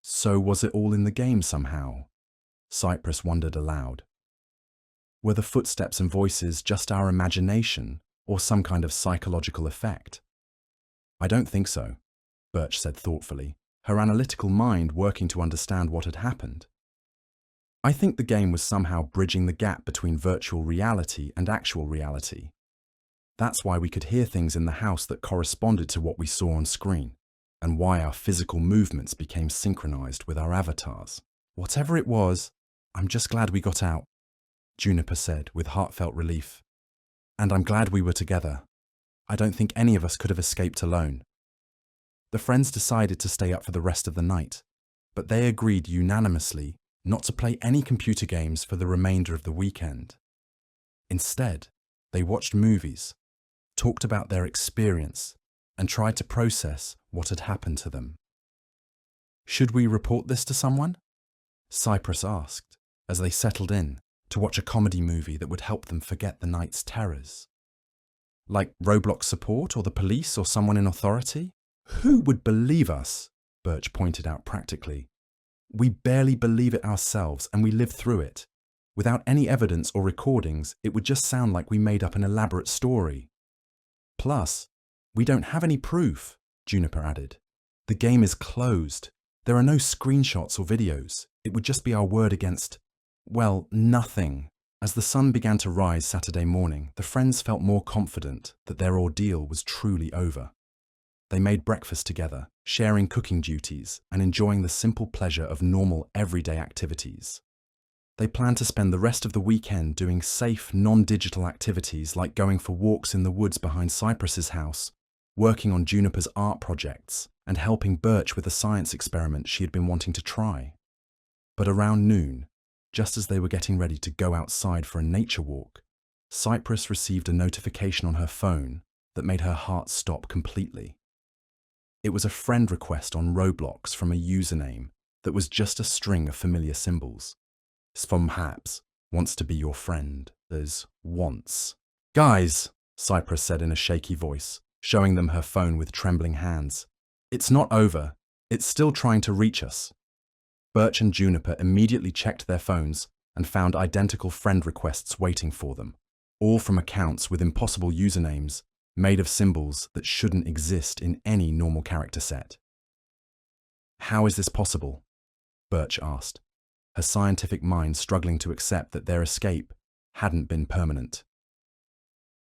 So was it all in the game somehow? Cypress wondered aloud. Were the footsteps and voices just our imagination or some kind of psychological effect? I don't think so, Birch said thoughtfully, her analytical mind working to understand what had happened. I think the game was somehow bridging the gap between virtual reality and actual reality. That's why we could hear things in the house that corresponded to what we saw on screen, and why our physical movements became synchronized with our avatars. Whatever it was, I'm just glad we got out, Juniper said with heartfelt relief. And I'm glad we were together. I don't think any of us could have escaped alone. The friends decided to stay up for the rest of the night, but they agreed unanimously not to play any computer games for the remainder of the weekend. Instead, they watched movies, talked about their experience, and tried to process what had happened to them. Should we report this to someone? Cypress asked, as they settled in to watch a comedy movie that would help them forget the night's terrors. Like Roblox support or the police or someone in authority? Who would believe us? Birch pointed out practically. We barely believe it ourselves and we live through it. Without any evidence or recordings, it would just sound like we made up an elaborate story. Plus, we don't have any proof, Juniper added. The game is closed. There are no screenshots or videos. It would just be our word against, well, nothing. As the sun began to rise Saturday morning, the friends felt more confident that their ordeal was truly over. They made breakfast together, sharing cooking duties and enjoying the simple pleasure of normal, everyday activities. They planned to spend the rest of the weekend doing safe, non-digital activities like going for walks in the woods behind Cypress's house, working on Juniper's art projects, and helping Birch with a science experiment she had been wanting to try. But around noon, just as they were getting ready to go outside for a nature walk, Cypress received a notification on her phone that made her heart stop completely. It was a friend request on Roblox from a username that was just a string of familiar symbols. Svomhaps wants to be your friend. There's wants. Guys, Cypress said in a shaky voice, showing them her phone with trembling hands. It's not over. It's still trying to reach us. Birch and Juniper immediately checked their phones and found identical friend requests waiting for them, all from accounts with impossible usernames made of symbols that shouldn't exist in any normal character set. How is this possible? Birch asked, her scientific mind struggling to accept that their escape hadn't been permanent.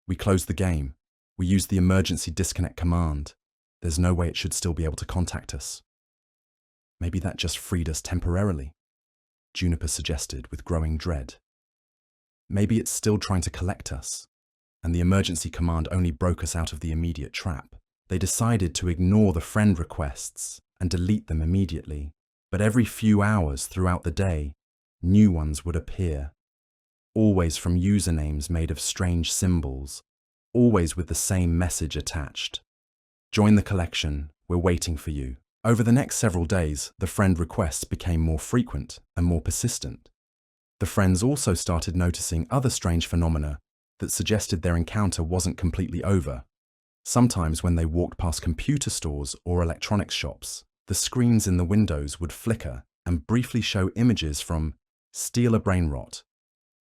We closed the game. We used the emergency disconnect command. There's no way it should still be able to contact us. Maybe that just freed us temporarily, Juniper suggested with growing dread. Maybe it's still trying to collect us, and the emergency command only broke us out of the immediate trap. They decided to ignore the friend requests and delete them immediately, but every few hours throughout the day, new ones would appear, always from usernames made of strange symbols, always with the same message attached. Join the collection, we're waiting for you. Over the next several days, the friend requests became more frequent and more persistent. The friends also started noticing other strange phenomena that suggested their encounter wasn't completely over. Sometimes when they walked past computer stores or electronics shops, the screens in the windows would flicker and briefly show images from Steal a Brainrot,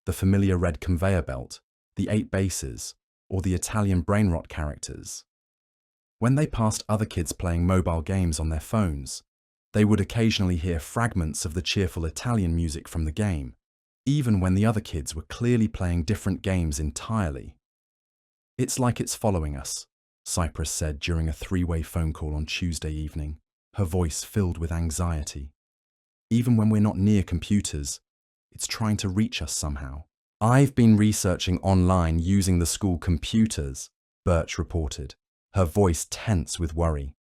the familiar red conveyor belt, the 8 bases, or the Italian Brainrot characters. When they passed other kids playing mobile games on their phones, they would occasionally hear fragments of the cheerful Italian music from the game, even when the other kids were clearly playing different games entirely. It's like it's following us, Cypress said during a 3-way phone call on Tuesday evening, her voice filled with anxiety. Even when we're not near computers, it's trying to reach us somehow. I've been researching online using the school computers, Birch reported, her voice tense with worry.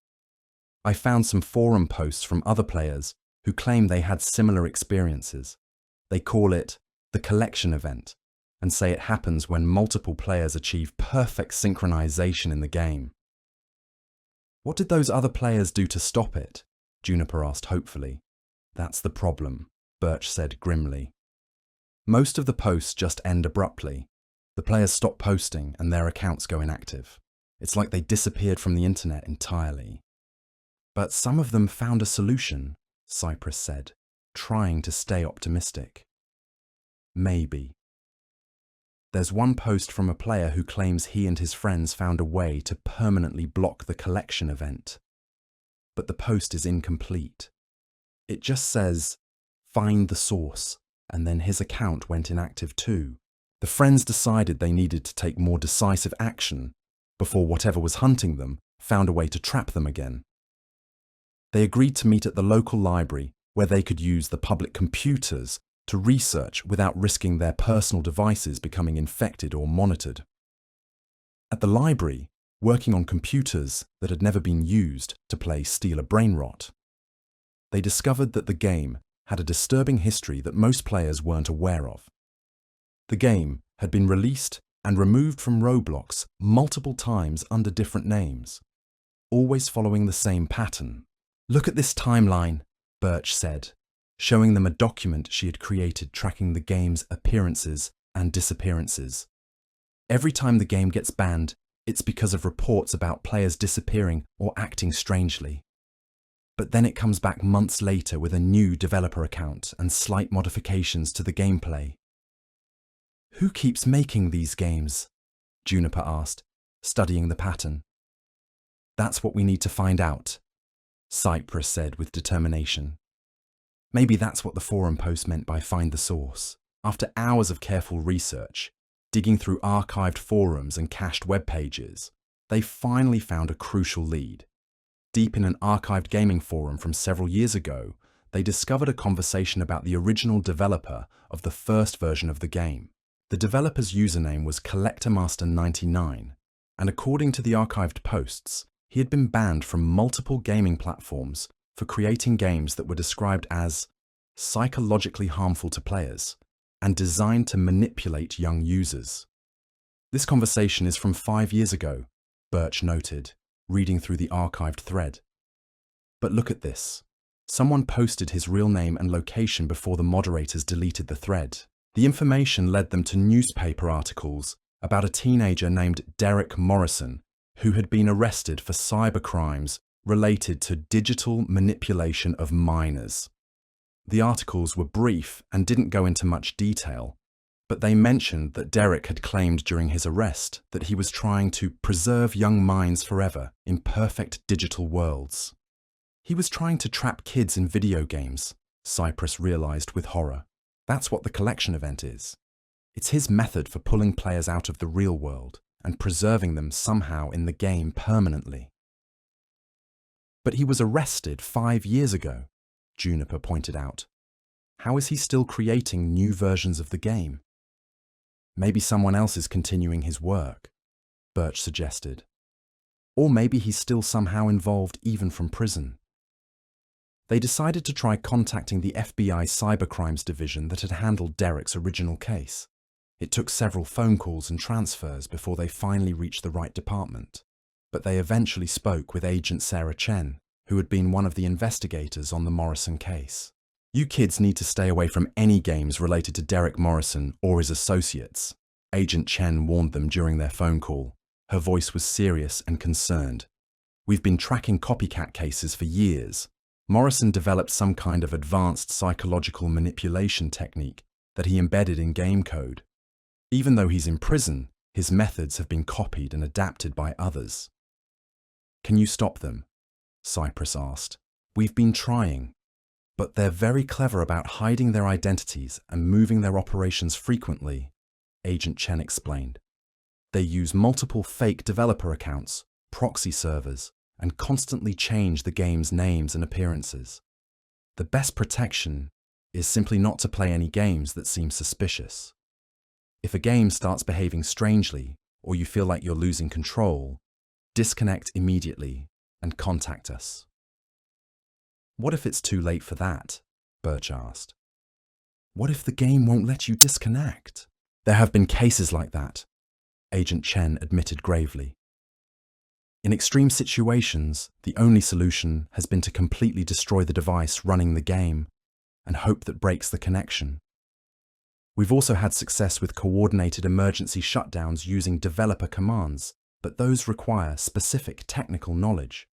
I found some forum posts from other players who claim they had similar experiences. They call it the collection event and say it happens when multiple players achieve perfect synchronization in the game. What did those other players do to stop it? Juniper asked hopefully. That's the problem, Birch said grimly. Most of the posts just end abruptly. The players stop posting and their accounts go inactive. It's like they disappeared from the internet entirely. But some of them found a solution, Cypress said, trying to stay optimistic. Maybe. There's one post from a player who claims he and his friends found a way to permanently block the collection event. But the post is incomplete. It just says, find the source, and then his account went inactive too. The friends decided they needed to take more decisive action before whatever was hunting them found a way to trap them again. They agreed to meet at the local library where they could use the public computers to research without risking their personal devices becoming infected or monitored. At the library, working on computers that had never been used to play Steal a Brainrot, they discovered that the game had a disturbing history that most players weren't aware of. The game had been released and removed from Roblox multiple times under different names, always following the same pattern. Look at this timeline, Birch said, showing them a document she had created tracking the game's appearances and disappearances. Every time the game gets banned, it's because of reports about players disappearing or acting strangely. But then it comes back months later with a new developer account and slight modifications to the gameplay. "Who keeps making these games?" Juniper asked, studying the pattern. "That's what we need to find out," Cypress said with determination. Maybe that's what the forum post meant by find the source. After hours of careful research, digging through archived forums and cached web pages, they finally found a crucial lead. Deep in an archived gaming forum from several years ago, they discovered a conversation about the original developer of the first version of the game. The developer's username was CollectorMaster99, and according to the archived posts, he had been banned from multiple gaming platforms for creating games that were described as psychologically harmful to players and designed to manipulate young users. This conversation is from 5 years ago, Birch noted, reading through the archived thread. But look at this. Someone posted his real name and location before the moderators deleted the thread. The information led them to newspaper articles about a teenager named Derek Morrison, who had been arrested for cybercrimes related to digital manipulation of minors. The articles were brief and didn't go into much detail, but they mentioned that Derek had claimed during his arrest that he was trying to preserve young minds forever in perfect digital worlds. He was trying to trap kids in video games, Cypress realized with horror. That's what the collection event is. It's his method for pulling players out of the real world and preserving them somehow in the game permanently. But he was arrested 5 years ago, Juniper pointed out. How is he still creating new versions of the game? Maybe someone else is continuing his work, Birch suggested. Or maybe he's still somehow involved even from prison. They decided to try contacting the FBI cybercrimes division that had handled Derek's original case. It took several phone calls and transfers before they finally reached the right department, but they eventually spoke with Agent Sarah Chen, who had been one of the investigators on the Morrison case. "You kids need to stay away from any games related to Derek Morrison or his associates," Agent Chen warned them during their phone call. Her voice was serious and concerned. "We've been tracking copycat cases for years. Morrison developed some kind of advanced psychological manipulation technique that he embedded in game code. Even though he's in prison, his methods have been copied and adapted by others." "Can you stop them?" Cypress asked. "We've been trying, but they're very clever about hiding their identities and moving their operations frequently," Agent Chen explained. "They use multiple fake developer accounts, proxy servers, and constantly change the game's names and appearances. The best protection is simply not to play any games that seem suspicious. If a game starts behaving strangely, or you feel like you're losing control, disconnect immediately and contact us." "What if it's too late for that?" Birch asked. "What if the game won't let you disconnect?" "There have been cases like that," Agent Chen admitted gravely. "In extreme situations, the only solution has been to completely destroy the device running the game and hope that breaks the connection. We've also had success with coordinated emergency shutdowns using developer commands, but those require specific technical knowledge."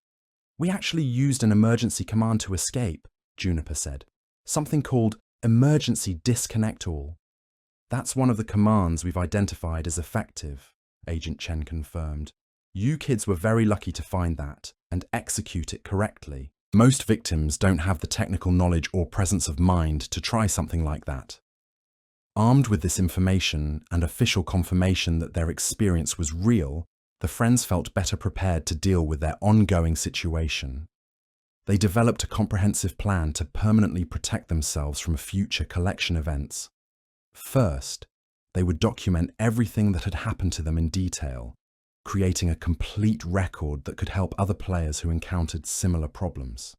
"We actually used an emergency command to escape," Juniper said. "Something called emergency disconnect all. That's one of the commands we've identified as effective," Agent Chen confirmed. "You kids were very lucky to find that and execute it correctly. Most victims don't have the technical knowledge or presence of mind to try something like that." Armed with this information and official confirmation that their experience was real, the friends felt better prepared to deal with their ongoing situation. They developed a comprehensive plan to permanently protect themselves from future collection events. First, they would document everything that had happened to them in detail, creating a complete record that could help other players who encountered similar problems.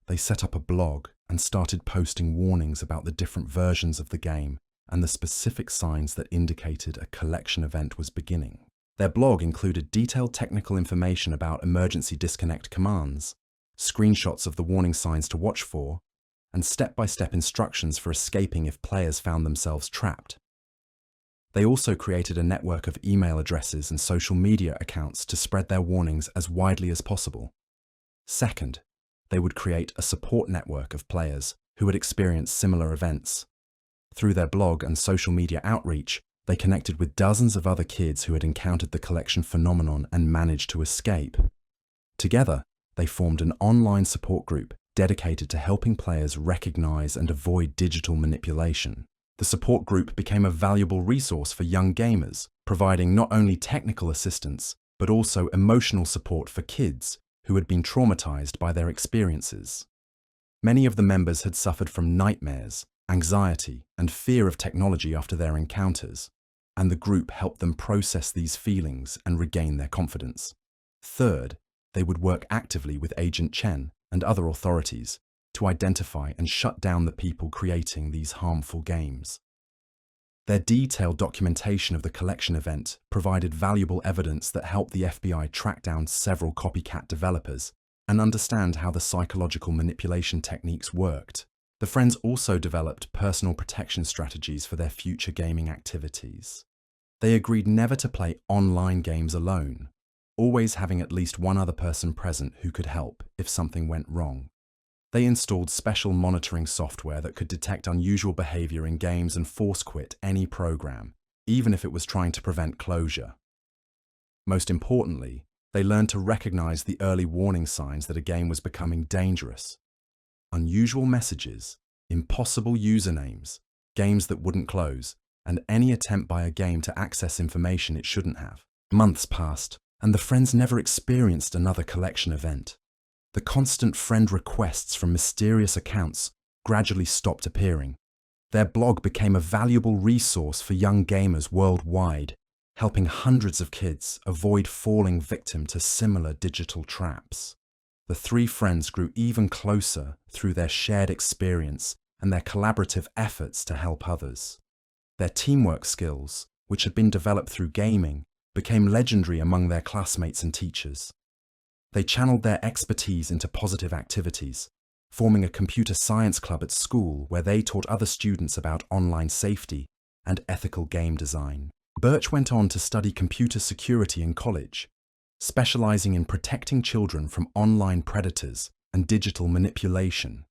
They set up a blog and started posting warnings about the different versions of the game and the specific signs that indicated a collection event was beginning. Their blog included detailed technical information about emergency disconnect commands, screenshots of the warning signs to watch for, and step-by-step instructions for escaping if players found themselves trapped. They also created a network of email addresses and social media accounts to spread their warnings as widely as possible. Second, they would create a support network of players who had experienced similar events. Through their blog and social media outreach, they connected with dozens of other kids who had encountered the collection phenomenon and managed to escape. Together, they formed an online support group dedicated to helping players recognize and avoid digital manipulation. The support group became a valuable resource for young gamers, providing not only technical assistance, but also emotional support for kids who had been traumatized by their experiences. Many of the members had suffered from nightmares, anxiety, and fear of technology after their encounters, and the group helped them process these feelings and regain their confidence. Third, they would work actively with Agent Chen and other authorities to identify and shut down the people creating these harmful games. Their detailed documentation of the collection event provided valuable evidence that helped the FBI track down several copycat developers and understand how the psychological manipulation techniques worked. The friends also developed personal protection strategies for their future gaming activities. They agreed never to play online games alone, always having at least one other person present who could help if something went wrong. They installed special monitoring software that could detect unusual behavior in games and force quit any program, even if it was trying to prevent closure. Most importantly, they learned to recognize the early warning signs that a game was becoming dangerous. Unusual messages, impossible usernames, games that wouldn't close, and any attempt by a game to access information it shouldn't have. Months passed, and the friends never experienced another collection event. The constant friend requests from mysterious accounts gradually stopped appearing. Their blog became a valuable resource for young gamers worldwide, helping hundreds of kids avoid falling victim to similar digital traps. The three friends grew even closer through their shared experience and their collaborative efforts to help others. Their teamwork skills, which had been developed through gaming, became legendary among their classmates and teachers. They channeled their expertise into positive activities, forming a computer science club at school where they taught other students about online safety and ethical game design. Birch went on to study computer security in college, specializing in protecting children from online predators and digital manipulation.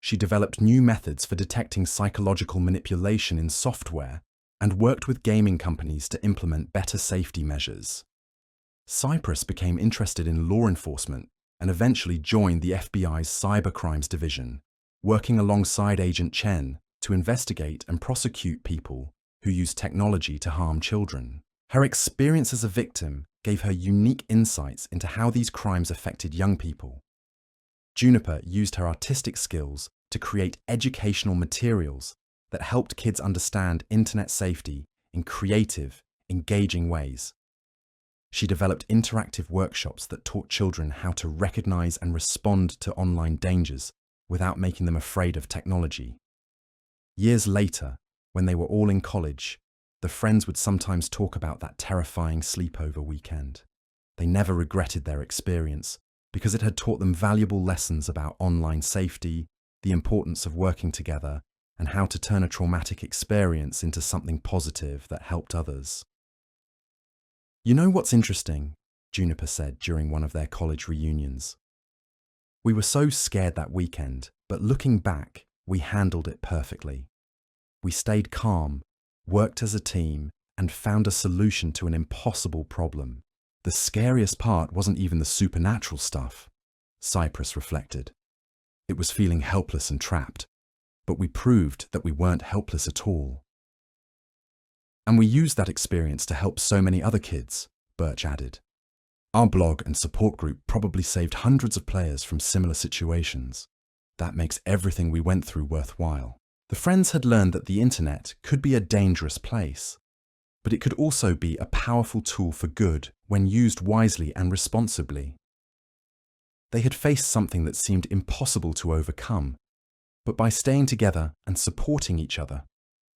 She developed new methods for detecting psychological manipulation in software and worked with gaming companies to implement better safety measures. Cyprus became interested in law enforcement and eventually joined the FBI's cybercrimes division, working alongside Agent Chen to investigate and prosecute people who use technology to harm children. Her experience as a victim gave her unique insights into how these crimes affected young people. Juniper used her artistic skills to create educational materials that helped kids understand internet safety in creative, engaging ways. She developed interactive workshops that taught children how to recognize and respond to online dangers without making them afraid of technology. Years later, when they were all in college, the friends would sometimes talk about that terrifying sleepover weekend. They never regretted their experience because it had taught them valuable lessons about online safety, the importance of working together, and how to turn a traumatic experience into something positive that helped others. "You know what's interesting?" Juniper said during one of their college reunions. "We were so scared that weekend, but looking back, we handled it perfectly. We stayed calm, worked as a team, and found a solution to an impossible problem. The scariest part wasn't even the supernatural stuff," Cyprus reflected. "It was feeling helpless and trapped, but we proved that we weren't helpless at all. And we used that experience to help so many other kids," Birch added. "Our blog and support group probably saved hundreds of players from similar situations. That makes everything we went through worthwhile." The friends had learned that the internet could be a dangerous place, but it could also be a powerful tool for good when used wisely and responsibly. They had faced something that seemed impossible to overcome, but by staying together and supporting each other,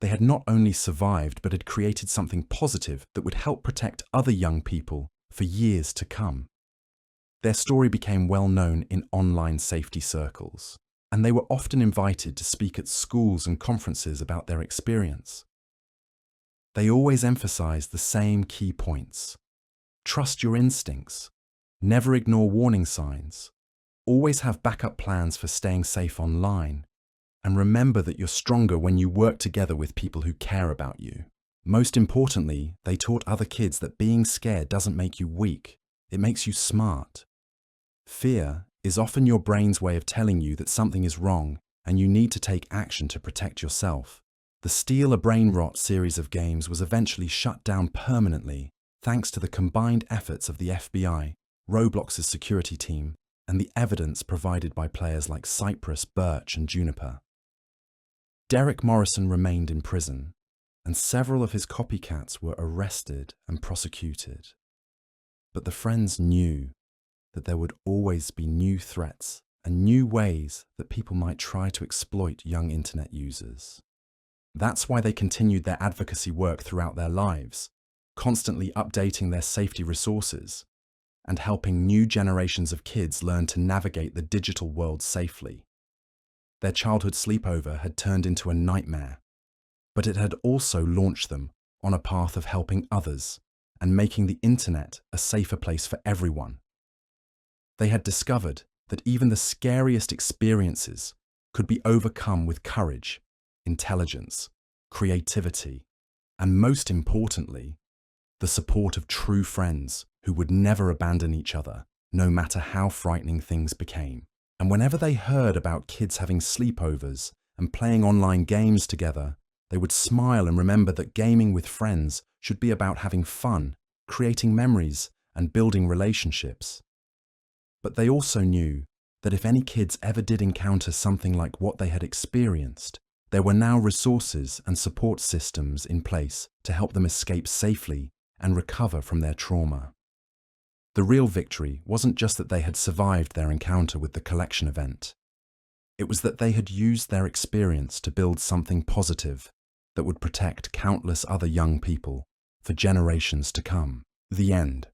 they had not only survived but had created something positive that would help protect other young people for years to come. Their story became well known in online safety circles. and they were often invited to speak at schools and conferences about their experience. They always emphasized the same key points. Trust your instincts. Never ignore warning signs. Always have backup plans for staying safe online. And remember that you're stronger when you work together with people who care about you. Most importantly, they taught other kids that being scared doesn't make you weak. It makes you smart. Fear is often your brain's way of telling you that something is wrong and you need to take action to protect yourself. The Steal a Brainrot series of games was eventually shut down permanently thanks to the combined efforts of the FBI, Roblox's security team, and the evidence provided by players like Cypress, Birch, and Juniper. Derek Morrison remained in prison, and several of his copycats were arrested and prosecuted. But the friends knew that there would always be new threats and new ways that people might try to exploit young internet users. That's why they continued their advocacy work throughout their lives, constantly updating their safety resources and helping new generations of kids learn to navigate the digital world safely. Their childhood sleepover had turned into a nightmare, but it had also launched them on a path of helping others and making the internet a safer place for everyone. They had discovered that even the scariest experiences could be overcome with courage, intelligence, creativity, and most importantly, the support of true friends who would never abandon each other, no matter how frightening things became. And whenever they heard about kids having sleepovers and playing online games together, they would smile and remember that gaming with friends should be about having fun, creating memories, and building relationships. But they also knew that if any kids ever did encounter something like what they had experienced, there were now resources and support systems in place to help them escape safely and recover from their trauma. The real victory wasn't just that they had survived their encounter with the collection event. It was that they had used their experience to build something positive that would protect countless other young people for generations to come. The end.